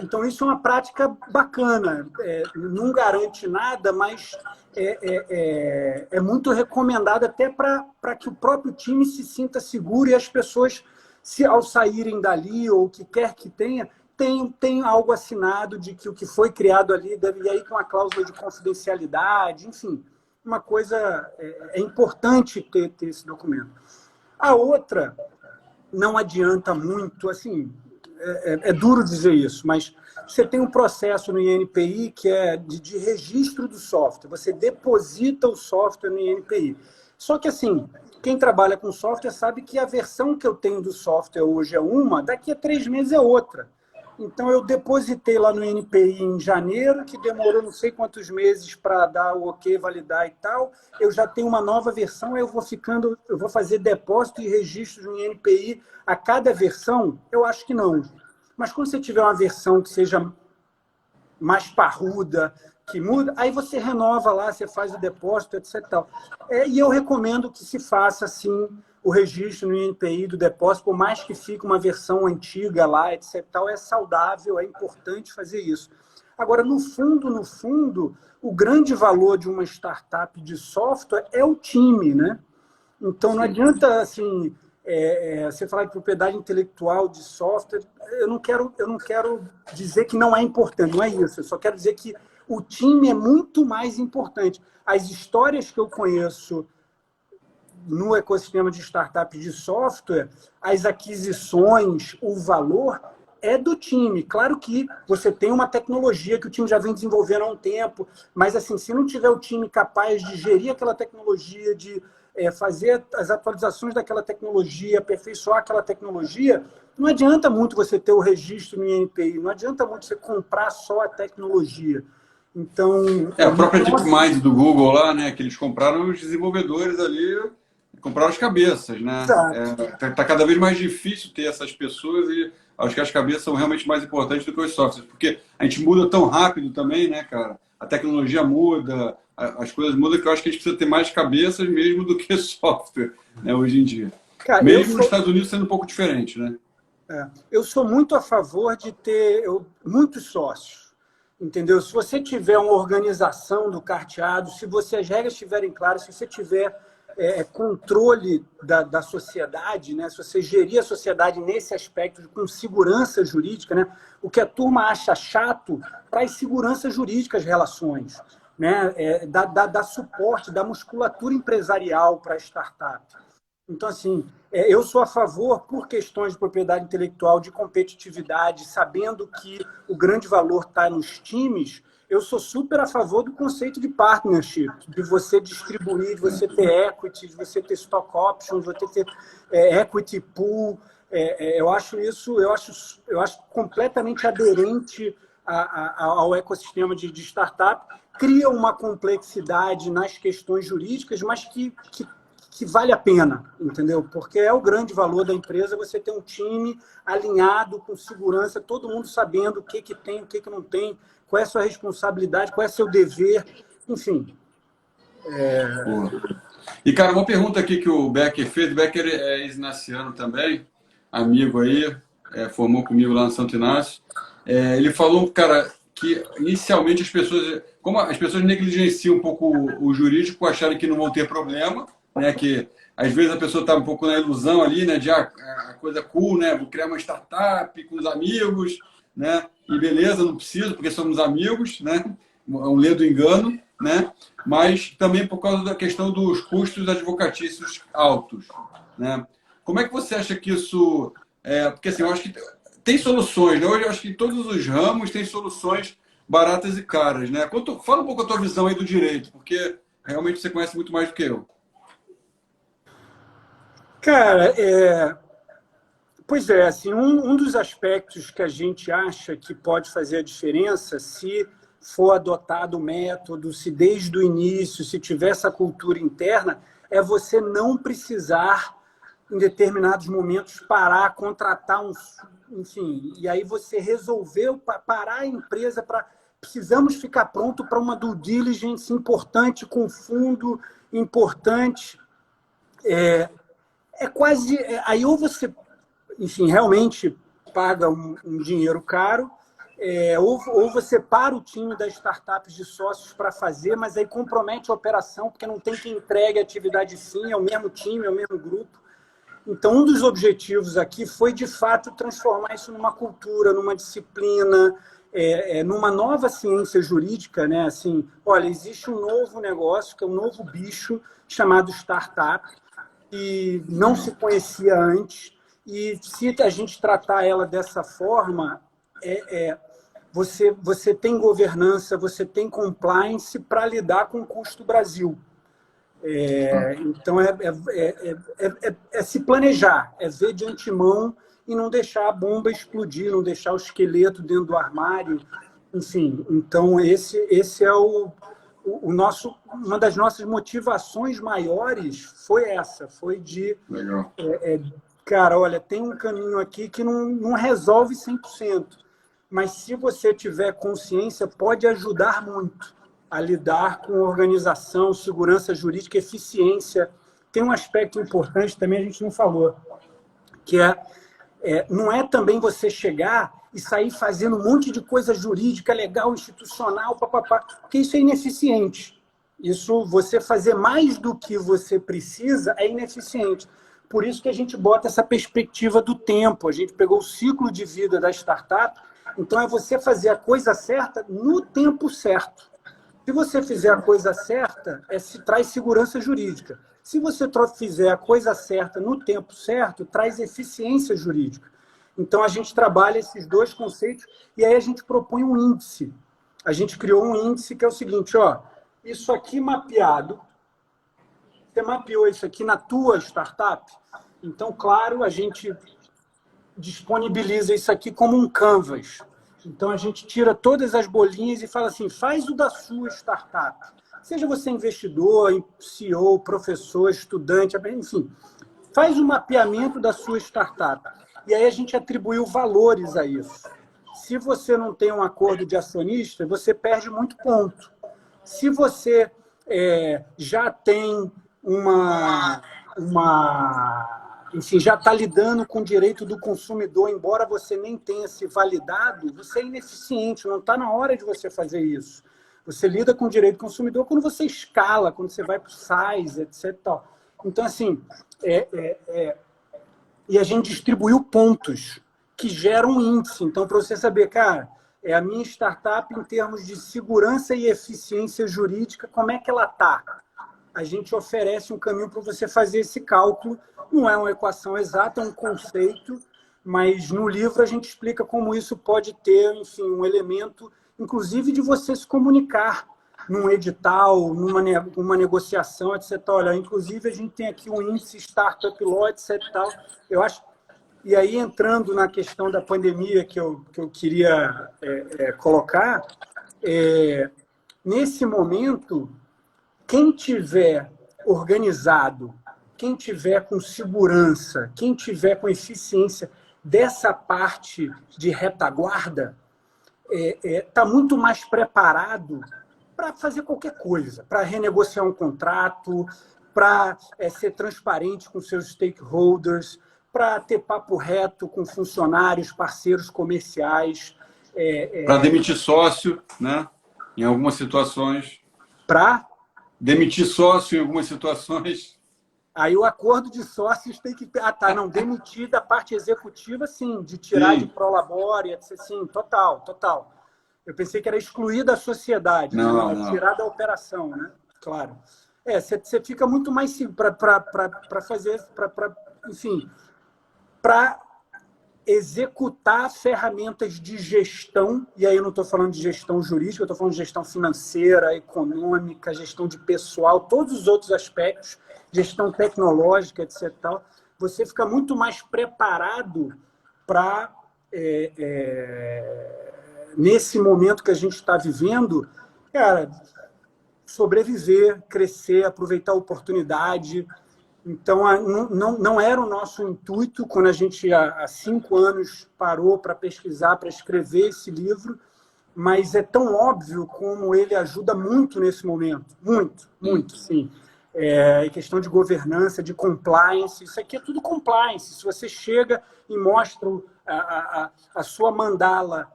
Então, isso é uma prática bacana. Não garante nada, mas é muito recomendado até para que o próprio time se sinta seguro e as pessoas, ao saírem dali ou o que quer que tenha, tem algo assinado de que o que foi criado ali deve ir aí com a cláusula de confidencialidade, enfim. Uma coisa, é importante ter esse documento. A outra, não adianta muito, assim, é duro dizer isso, mas você tem um processo no INPI que é de registro do software, você deposita o software no INPI. Só que, assim, quem trabalha com software sabe que a versão que eu tenho do software hoje é uma, daqui a 3 meses é outra. Então, eu depositei lá no INPI em janeiro, que demorou não sei quantos meses para dar o ok, validar e tal. Eu já tenho uma nova versão, eu vou fazer depósito e registro no INPI a cada versão? Eu acho que não. Mas quando você tiver uma versão que seja mais parruda, que muda, aí você renova lá, você faz o depósito, etc. E eu recomendo que se faça, assim, o registro no INPI do depósito, por mais que fique uma versão antiga lá, etc. É saudável, é importante fazer isso. Agora, no fundo, o grande valor de uma startup de software é o time, né? Então, não adianta, assim, você falar de propriedade intelectual de software, eu não quero dizer que não é importante, não é isso. Eu só quero dizer que o time é muito mais importante. As histórias que eu conheço no ecossistema de startups de software, as aquisições, o valor é do time. Claro que você tem uma tecnologia que o time já vem desenvolvendo há um tempo, mas assim, se não tiver o time capaz de gerir aquela tecnologia, de fazer as atualizações daquela tecnologia, aperfeiçoar aquela tecnologia, não adianta muito você ter o registro no INPI, não adianta muito você comprar só a tecnologia. Então, a própria DeepMind do Google lá, né, que eles compraram os desenvolvedores ali, compraram as cabeças, né? Tá cada vez mais difícil ter essas pessoas e acho que as cabeças são realmente mais importantes do que os softwares, porque a gente muda tão rápido também, né, cara? A tecnologia muda, as coisas mudam, que eu acho que a gente precisa ter mais cabeças mesmo do que software, né, hoje em dia. Cara, mesmo nos Estados Unidos sendo um pouco diferente, né? Eu sou muito a favor de ter muitos sócios, entendeu? Se você tiver uma organização do carteado, se as regras estiverem claras, se você tiver controle da sociedade, né? Se você gerir a sociedade nesse aspecto com segurança jurídica, né? O que a turma acha chato traz segurança jurídica às relações, né? Dá suporte, dá musculatura empresarial para a startup. Então, assim, eu sou a favor, por questões de propriedade intelectual, de competitividade, sabendo que o grande valor está nos times. Eu sou super a favor do conceito de partnership, de você distribuir, de você ter equity, de você ter stock options, de você ter equity pool. Eu acho completamente aderente ao ecossistema de startup. Cria uma complexidade nas questões jurídicas, mas que vale a pena, entendeu? Porque é o grande valor da empresa você ter um time alinhado, com segurança, todo mundo sabendo o que tem, o que não tem, qual é a sua responsabilidade, qual é o seu dever, enfim. E, cara, uma pergunta aqui que o Becker fez, o Becker é ex-naciano também, amigo aí, formou comigo lá no Santo Inácio. Ele falou, cara, que inicialmente como as pessoas negligenciam um pouco o jurídico, acharem que não vão ter problema, né? Que às vezes a pessoa está um pouco na ilusão ali, né? De a coisa cool, né? Vou criar uma startup com os amigos, né? E beleza, não preciso, porque somos amigos, né? É um ledo engano, né? Mas também por causa da questão dos custos advocatícios altos, né? Como é que você acha que isso... porque assim, eu acho que tem soluções, né? Hoje eu acho que em todos os ramos tem soluções baratas e caras, né? Fala um pouco a tua visão aí do direito, porque realmente você conhece muito mais do que eu. Cara, pois é, assim, um dos aspectos que a gente acha que pode fazer a diferença, se for adotado o método, se desde o início, se tiver essa cultura interna, é você não precisar, em determinados momentos, parar, contratar enfim, e aí você resolveu parar a empresa para... Precisamos ficar pronto para uma due diligence importante, com fundo importante. Quase... Aí ou você, enfim, realmente paga um dinheiro caro, ou você para o time das startups de sócios para fazer, mas aí compromete a operação, porque não tem quem entregue a atividade fim, é o mesmo time, é o mesmo grupo. Então, um dos objetivos aqui foi, de fato, transformar isso numa cultura, numa disciplina, numa nova ciência jurídica, né? Assim, olha, existe um novo negócio, que é um novo bicho, chamado startup, que não se conhecia antes, e se a gente tratar ela dessa forma, você tem governança, você tem compliance para lidar com o custo Brasil. Então, é se planejar, é ver de antemão e não deixar a bomba explodir, não deixar o esqueleto dentro do armário, enfim. Então, esse é o nosso, uma das nossas motivações maiores foi essa, foi de... Legal. Cara, olha, tem um caminho aqui que não resolve 100%, mas se você tiver consciência, pode ajudar muito a lidar com organização, segurança jurídica, eficiência. Tem um aspecto importante também, a gente não falou, que não é também você chegar e sair fazendo um monte de coisa jurídica, legal, institucional, papapá, porque isso é ineficiente. Isso, você fazer mais do que você precisa é ineficiente. Por isso que a gente bota essa perspectiva do tempo. A gente pegou o ciclo de vida da startup, então é você fazer a coisa certa no tempo certo. Se você fizer a coisa certa, se traz segurança jurídica. Se você fizer a coisa certa no tempo certo, traz eficiência jurídica. Então, a gente trabalha esses dois conceitos e aí a gente propõe um índice. A gente criou um índice que é o seguinte, ó, isso aqui mapeado, você mapeou isso aqui na tua startup? Então, claro, a gente disponibiliza isso aqui como um canvas. Então, a gente tira todas as bolinhas e fala assim, faz o da sua startup. Seja você investidor, CEO, professor, estudante, enfim, faz o mapeamento da sua startup. E aí a gente atribuiu valores a isso. Se você não tem um acordo de acionista, você perde muito ponto. Se você já tem enfim, já está lidando com o direito do consumidor, embora você nem tenha se validado, você é ineficiente, não está na hora de você fazer isso. Você lida com o direito do consumidor quando você escala, quando você vai para o size, etc. Então, assim, e a gente distribuiu pontos que geram um índice. Então, para você saber, cara, a minha startup, em termos de segurança e eficiência jurídica, como é que ela está? A gente oferece um caminho para você fazer esse cálculo. Não é uma equação exata, é um conceito, mas no livro a gente explica como isso pode ter, enfim, um elemento, inclusive, de você se comunicar num edital, numa negociação, etc. Olha, inclusive, a gente tem aqui um índice Startup Law, etc. Eu acho... E aí, entrando na questão da pandemia que eu queria colocar, nesse momento, quem tiver organizado, quem tiver com segurança, quem tiver com eficiência dessa parte de retaguarda, está muito mais preparado para fazer qualquer coisa, para renegociar um contrato, para ser transparente com seus stakeholders, para ter papo reto com funcionários, parceiros comerciais. Para demitir sócio, né? Em algumas situações. Para Demitir sócio em algumas situações. aí o acordo de sócios tem que... Ah, tá, não, demitir da parte executiva, sim, de tirar de Sim. prolabore, etc. Sim, total, total. Eu pensei que era excluir da sociedade, né? Não, é Não. tirar da operação, né? Claro. Você fica muito mais para fazer, enfim, para executar ferramentas de gestão, e aí eu não estou falando de gestão jurídica, eu estou falando de gestão financeira, econômica, gestão de pessoal, todos os outros aspectos, gestão tecnológica, etc. Você fica muito mais preparado para, nesse momento que a gente está vivendo, cara, sobreviver, crescer, aproveitar a oportunidade. Então, não era o nosso intuito quando a gente, há 5 anos, parou para pesquisar, para escrever esse livro, mas é tão óbvio como ele ajuda muito nesse momento. Muito, muito, sim. Em questão de governança, de compliance, isso aqui é tudo compliance. Se você chega e mostra a sua mandala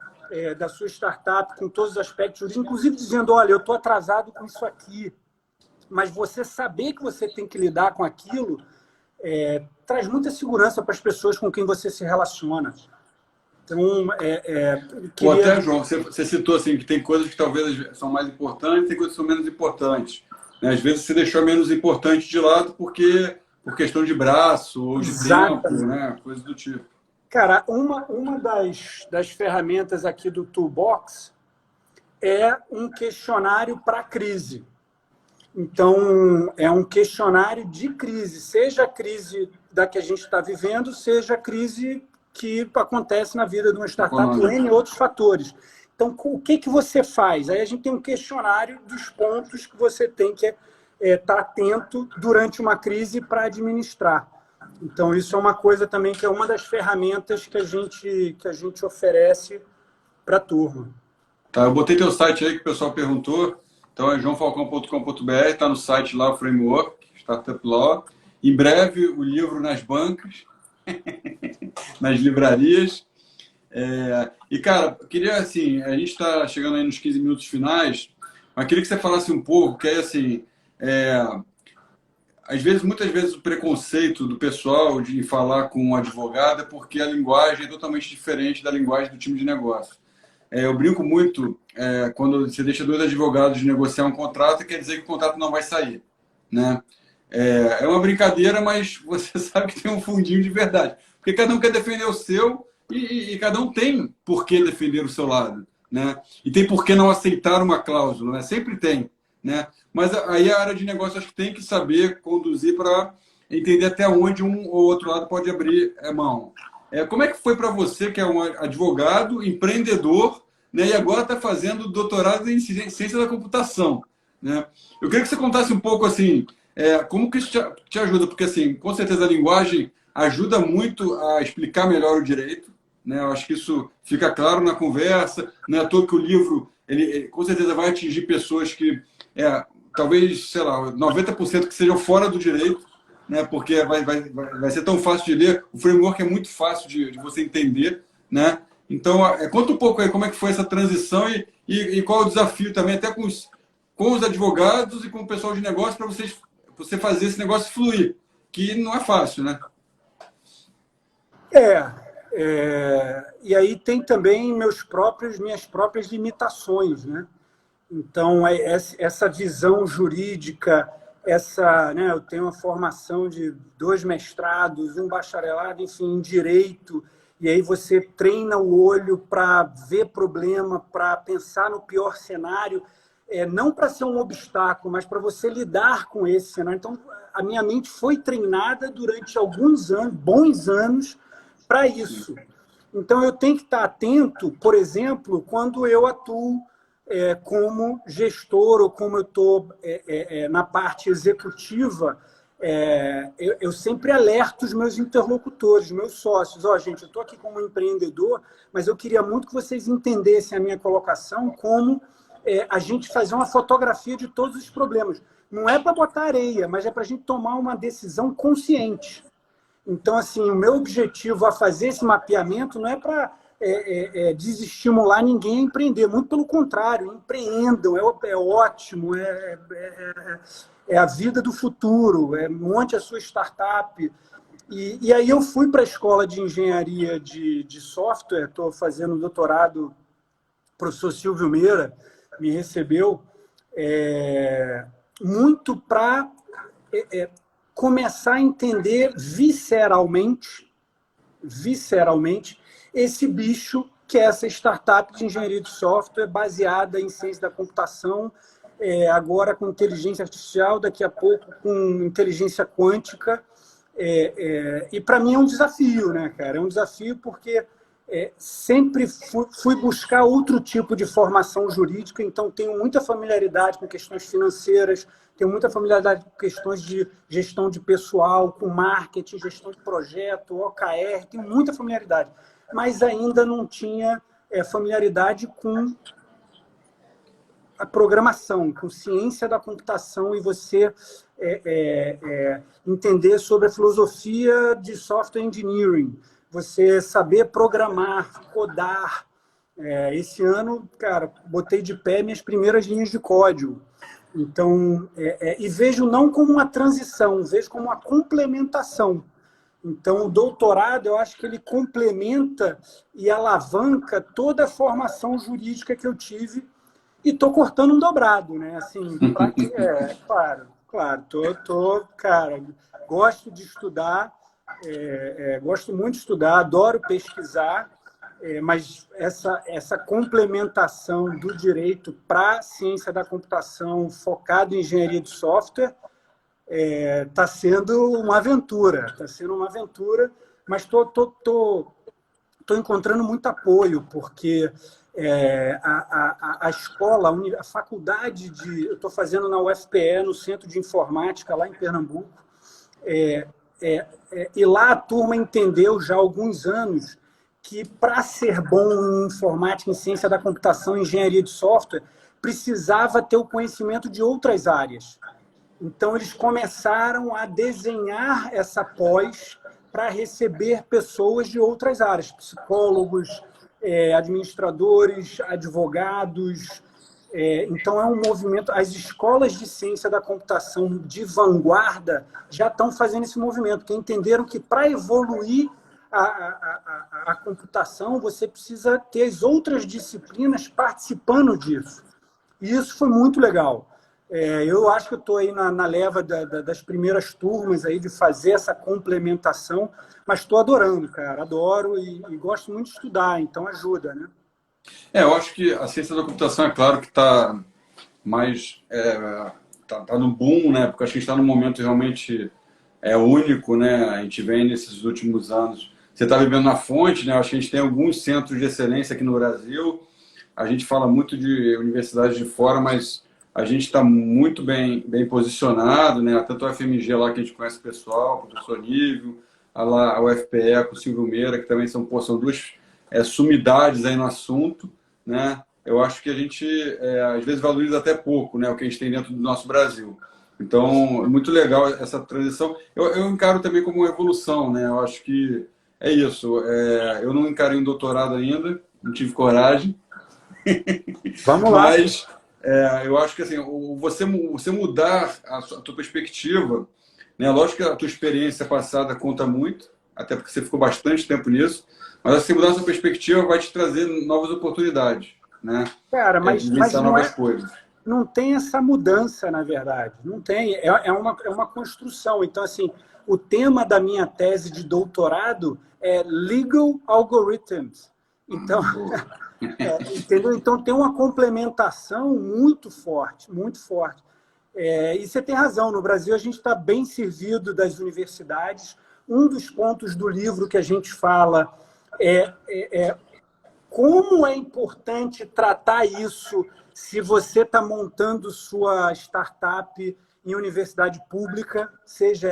da sua startup com todos os aspectos, inclusive dizendo, olha, eu estou atrasado com isso aqui, mas você saber que você tem que lidar com aquilo traz muita segurança para as pessoas com quem você se relaciona. Então, Ou até, João, você citou assim, que tem coisas que talvez são mais importantes, tem coisas que são menos importantes. Né? Às vezes você deixou menos importante de lado por questão de braço ou de tempo, né? Coisa do tipo. Cara, uma das ferramentas aqui do Toolbox é um questionário para crise. Então, é um questionário de crise, seja a crise da que a gente está vivendo, seja a crise que acontece na vida de uma startup, ou N outros fatores. Então, o que você faz? Aí a gente tem um questionário dos pontos que você tem que estar atento durante uma crise para administrar. Então, isso é uma coisa também que é uma das ferramentas que a gente oferece para a turma. Tá, eu botei teu site aí que o pessoal perguntou. Então é joãofalcão.com.br, está no site lá o framework, Startup Law. Em breve o livro nas bancas, nas livrarias. E, cara, eu queria, assim, a gente está chegando aí nos 15 minutos finais, mas queria que você falasse um pouco, que aí, assim, muitas vezes o preconceito do pessoal de falar com um advogado é porque a linguagem é totalmente diferente da linguagem do time de negócio. Eu brinco muito quando você deixa 2 advogados negociar um contrato, quer dizer que o contrato não vai sair, né? É uma brincadeira, mas você sabe que tem um fundinho de verdade. Porque cada um quer defender o seu e cada um tem por que defender o seu lado, né? E tem por que não aceitar uma cláusula, né? Sempre tem, né? Mas aí a área de negócio acho que tem que saber conduzir para entender até onde um ou outro lado pode abrir mão. Como é que foi para você, que é um advogado, empreendedor, né, e agora está fazendo doutorado em ciência da computação, né? Eu queria que você contasse um pouco assim, como que isso te ajuda, porque assim, com certeza a linguagem ajuda muito a explicar melhor o direito, né? Eu acho que isso fica claro na conversa, não é à toa que o livro ele com certeza vai atingir pessoas que talvez, sei lá, 90% que sejam fora do direito, né? Porque vai ser tão fácil de ler, o framework é muito fácil de você entender, né? Então, conta um pouco aí como é que foi essa transição e qual é o desafio também, até com os advogados e com o pessoal de negócio, para você fazer esse negócio fluir, que não é fácil, né? E aí tem também minhas próprias limitações, né? Então, essa visão jurídica, né, eu tenho uma formação de 2 mestrados, um bacharelado, enfim, em direito, e aí você treina o olho para ver problema, para pensar no pior cenário, não para ser um obstáculo, mas para você lidar com esse cenário. Então, a minha mente foi treinada durante alguns anos, bons anos, para isso. Então, eu tenho que estar atento, por exemplo, quando eu atuo como gestor ou como eu estou na parte executiva, eu sempre alerto os meus interlocutores, meus sócios. Gente, eu estou aqui como empreendedor, mas eu queria muito que vocês entendessem a minha colocação como a gente fazer uma fotografia de todos os problemas. Não é para botar areia, mas é para a gente tomar uma decisão consciente. Então, assim, o meu objetivo a fazer esse mapeamento não é para desestimular ninguém a empreender. Muito pelo contrário, empreendam, é ótimo, é a vida do futuro, monte a sua startup. E aí eu fui para a escola de engenharia de software, estou fazendo doutorado, o professor Silvio Meira me recebeu, muito para começar a entender visceralmente esse bicho que é essa startup de engenharia de software baseada em ciência da computação, agora com inteligência artificial, daqui a pouco com inteligência quântica. E para mim é um desafio, né, cara? É um desafio porque sempre fui buscar outro tipo de formação jurídica, então tenho muita familiaridade com questões financeiras, tenho muita familiaridade com questões de gestão de pessoal, com marketing, gestão de projeto, OKR, tenho muita familiaridade, mas ainda não tinha familiaridade com a programação, com ciência da computação e você entender sobre a filosofia de software engineering, você saber programar, codar. Esse ano, cara, botei de pé minhas primeiras linhas de código. Então, e vejo não como uma transição, vejo como uma complementação. Então, o doutorado, eu acho que ele complementa e alavanca toda a formação jurídica que eu tive e estou cortando um dobrado, né? Assim, claro, cara, gosto de estudar, gosto muito de estudar, adoro pesquisar, mas essa complementação do direito para a ciência da computação focado em engenharia de software está sendo uma aventura, mas estou encontrando muito apoio, porque a escola, a faculdade eu estou fazendo na UFPE, no Centro de Informática, lá em Pernambuco, e lá a turma entendeu já há alguns anos que para ser bom em informática, em ciência da computação, em engenharia de software, precisava ter o conhecimento de outras áreas. Então, eles começaram a desenhar essa pós para receber pessoas de outras áreas, psicólogos, administradores, advogados. Então, é um movimento. As escolas de ciência da computação de vanguarda já estão fazendo esse movimento, porque entenderam que para evoluir a computação, você precisa ter as outras disciplinas participando disso. E isso foi muito legal. Eu acho que eu estou aí na leva das primeiras turmas aí de fazer essa complementação, mas estou adorando, cara, adoro e gosto muito de estudar, então ajuda, né? Eu acho que a ciência da computação, é claro que está mais... tá no boom, né? Porque acho que a gente está num momento realmente único, né? A gente vem nesses últimos anos. Você está vivendo na fonte, né? Acho que a gente tem alguns centros de excelência aqui no Brasil. A gente fala muito de universidades de fora, mas a gente está muito bem posicionado, né? Tanto a FMG lá, que a gente conhece o pessoal, o professor Nível, a UFPE com o Silvio Meira, que também são duas sumidades aí no assunto, né? Eu acho que a gente, às vezes, valoriza até pouco, né? O que a gente tem dentro do nosso Brasil. Então, é muito legal essa transição. Eu encaro também como uma evolução, né? Eu acho que é isso. Eu não encarei um doutorado ainda, não tive coragem. Vamos lá. Mas eu acho que assim, você mudar a tua perspectiva, né? Lógico que a tua experiência passada conta muito, até porque você ficou bastante tempo nisso, mas se mudar a sua perspectiva vai te trazer novas oportunidades, né? Cara, mas novas coisas. Não tem essa mudança, na verdade. Não tem. É uma construção. Então, assim, o tema da minha tese de doutorado é Legal Algorithms. Então, entendeu? Então, tem uma complementação muito forte, muito forte. E você tem razão. No Brasil, a gente está bem servido das universidades. Um dos pontos do livro que a gente fala como é importante tratar isso se você está montando sua startup em universidade pública, seja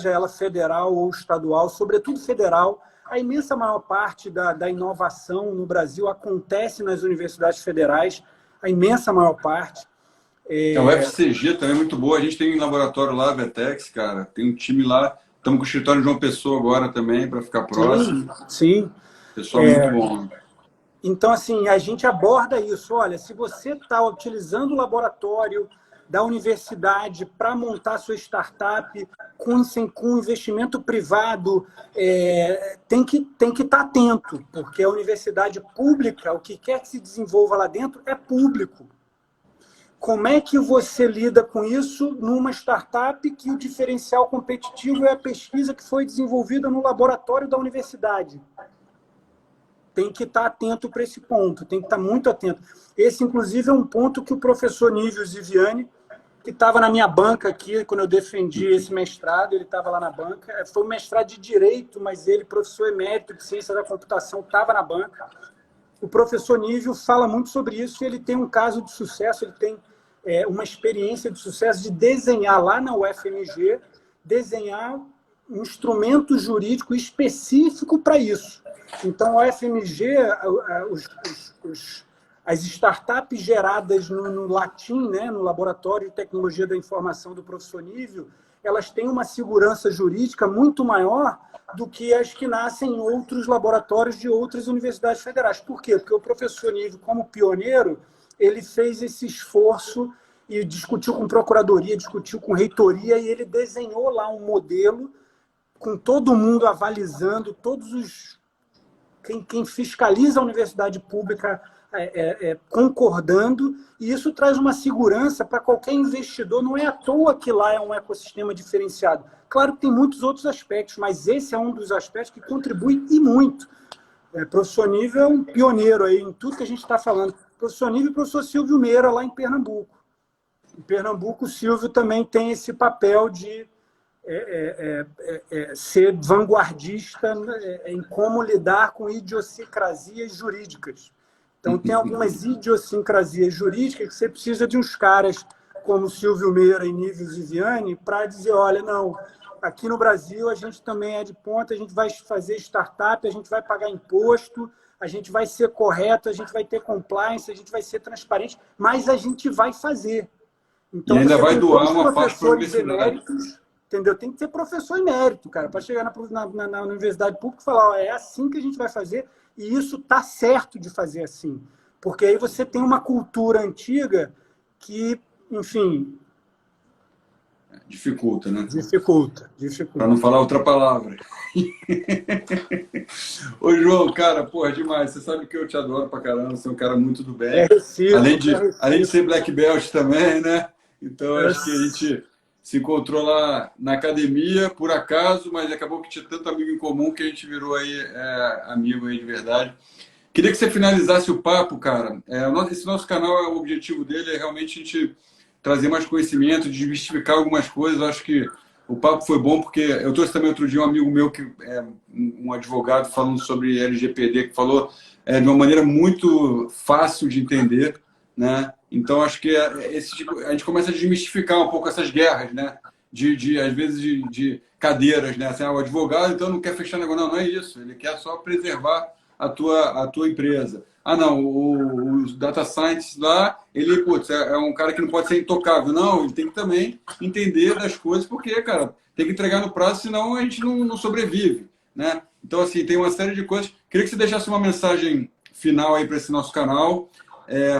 ela federal ou estadual, sobretudo federal. A imensa maior parte da inovação no Brasil acontece nas universidades federais, a imensa maior parte. O FCG também é muito boa. A gente tem um laboratório lá, Vetex, cara. Tem um time lá. Estamos com o escritório de João Pessoa agora também, para ficar próximo. Sim. Pessoal muito bom. Então, assim, a gente aborda isso. Olha, se você está utilizando o laboratório da universidade para montar sua startup com investimento privado, tem que estar atento, porque a universidade pública, o que quer que se desenvolva lá dentro, é público. Como é que você lida com isso numa startup que o diferencial competitivo é a pesquisa que foi desenvolvida no laboratório da universidade? Tem que estar atento para esse ponto, tem que estar muito atento. Esse, inclusive, é um ponto que o professor Nívio Ziviani, que estava na minha banca aqui, quando eu defendi esse mestrado, ele estava lá na banca. Foi um mestrado de Direito, mas ele, professor emérito de Ciência da Computação, estava na banca. O professor Nívio fala muito sobre isso e ele tem um caso de sucesso, ele tem uma experiência de sucesso de desenhar lá na UFMG, desenhar um instrumento jurídico específico para isso. Então, a UFMG, as startups geradas no Latim, né, no Laboratório de Tecnologia da Informação do professor Nívio, elas têm uma segurança jurídica muito maior do que as que nascem em outros laboratórios de outras universidades federais. Por quê? Porque o professor Nívio, como pioneiro, ele fez esse esforço e discutiu com procuradoria, discutiu com reitoria, e ele desenhou lá um modelo com todo mundo avalizando, todos os... Quem fiscaliza a universidade pública concordando, e isso traz uma segurança para qualquer investidor. Não é à toa que lá é um ecossistema diferenciado. Claro que tem muitos outros aspectos, mas esse é um dos aspectos que contribui e muito. O professor Nívio é um pioneiro aí em tudo que a gente está falando. O professor Nívio e o professor Silvio Meira, lá em Pernambuco. Em Pernambuco, o Silvio também tem esse papel de ser vanguardista em como lidar com idiosincrasias jurídicas. Então, tem algumas idiosincrasias jurídicas que você precisa de uns caras como Silvio Meira e Nívio Ziviani para dizer, olha, não, aqui no Brasil a gente também é de ponta, a gente vai fazer startup, a gente vai pagar imposto, a gente vai ser correto, a gente vai ter compliance, a gente vai ser transparente, mas a gente vai fazer. Então, e ainda vai doar uma parte para a universidade. Entendeu? Tem que ter professor emérito, cara, para chegar na universidade pública e falar, ó, é assim que a gente vai fazer, e isso está certo de fazer assim. Porque aí você tem uma cultura antiga que, enfim... Dificulta, né? Dificulta. Para não falar outra palavra. Ô, João, cara, porra, demais. Você sabe que eu te adoro pra caramba, você é um cara muito do bem. Além de ser black belt também, né? Então, acho que a gente se encontrou lá na academia, por acaso, mas acabou que tinha tanto amigo em comum que a gente virou aí amigo aí de verdade. Queria que você finalizasse o papo, cara. Esse nosso canal, o objetivo dele é realmente a gente trazer mais conhecimento, desmistificar algumas coisas. Eu acho que o papo foi bom, porque eu trouxe também outro dia um amigo meu, que é um advogado, falando sobre LGPD, que falou de uma maneira muito fácil de entender, né? Então, acho que a gente começa a desmistificar um pouco essas guerras, né? Às vezes, de cadeiras, né? Assim, o advogado, então, não quer fechar negócio. Não é isso. Ele quer só preservar a tua empresa. Ah, não, o data scientist lá, ele, putz, é um cara que não pode ser intocável. Não, ele tem que também entender das coisas, porque, cara, tem que entregar no prazo, senão a gente não sobrevive, né? Então, assim, tem uma série de coisas. Queria que você deixasse uma mensagem final aí para esse nosso canal,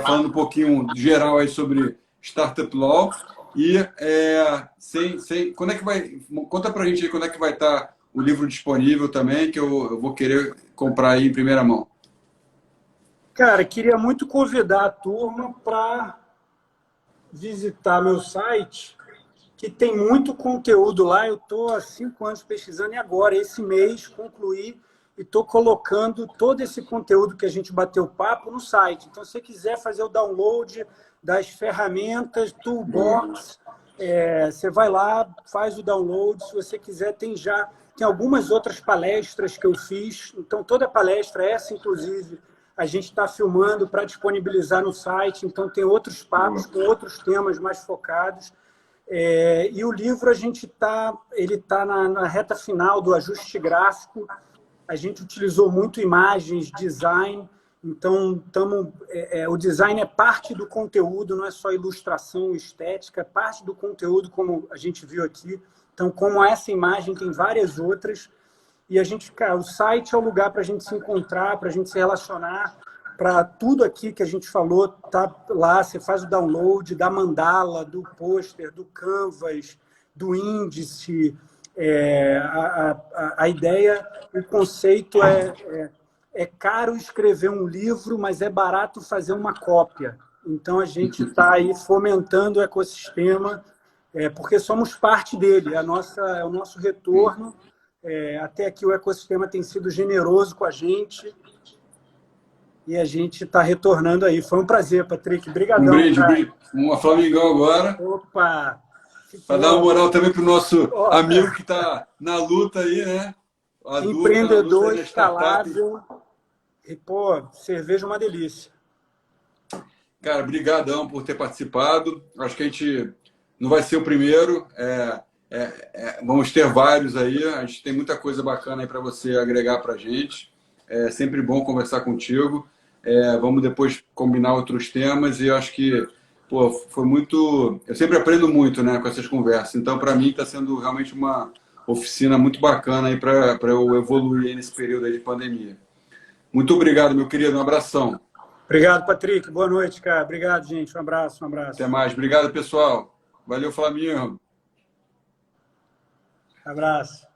falando um pouquinho geral aí sobre Startup Law e quando é que vai... Conta pra gente aí quando é que vai estar o livro disponível também, que eu vou querer comprar aí em primeira mão. Cara, queria muito convidar a turma para visitar meu site, que tem muito conteúdo lá. Eu estou há 5 anos pesquisando e agora, esse mês, concluí e estou colocando todo esse conteúdo que a gente bateu papo no site. Então, se você quiser fazer o download das ferramentas, Toolbox, você vai lá, faz o download. Se você quiser, tem algumas outras palestras que eu fiz. Então, toda palestra, essa inclusive, a gente está filmando para disponibilizar no site. Então, tem outros papos com outros temas mais focados. E o livro, ele está na reta final do ajuste gráfico. A gente utilizou muito imagens, design. Então, o design é parte do conteúdo, não é só ilustração, estética, é parte do conteúdo, como a gente viu aqui. Então, como essa imagem, tem várias outras. E a gente, cara, o site é o lugar para a gente se encontrar, para a gente se relacionar, para tudo aqui que a gente falou, tá lá, você faz o download da mandala, do pôster, do canvas, do índice. A ideia, o conceito é caro escrever um livro, mas é barato fazer uma cópia. Então, a gente está aí fomentando o ecossistema, porque somos parte dele, é o nosso retorno. Até aqui o ecossistema tem sido generoso com a gente e a gente está retornando aí. Foi um prazer, Patrick. Obrigadão. Um brinde. Um Flamengão agora. Opa! Para dar uma moral também para o nosso amigo que está na luta aí, né? Empreendedor escalável. E, pô, cerveja é uma delícia. Cara, brigadão por ter participado. Acho que a gente não vai ser o primeiro. Vamos ter vários aí. A gente tem muita coisa bacana aí para você agregar para a gente. É sempre bom conversar contigo. Vamos depois combinar outros temas e eu acho que foi muito... Eu sempre aprendo muito, né, com essas conversas. Então, para mim, está sendo realmente uma oficina muito bacana aí para eu evoluir aí nesse período aí de pandemia. Muito obrigado, meu querido. Um abração. Obrigado, Patrick. Boa noite, cara. Obrigado, gente. Um abraço, um abraço. Até mais. Obrigado, pessoal. Valeu, Flamengo. Abraço.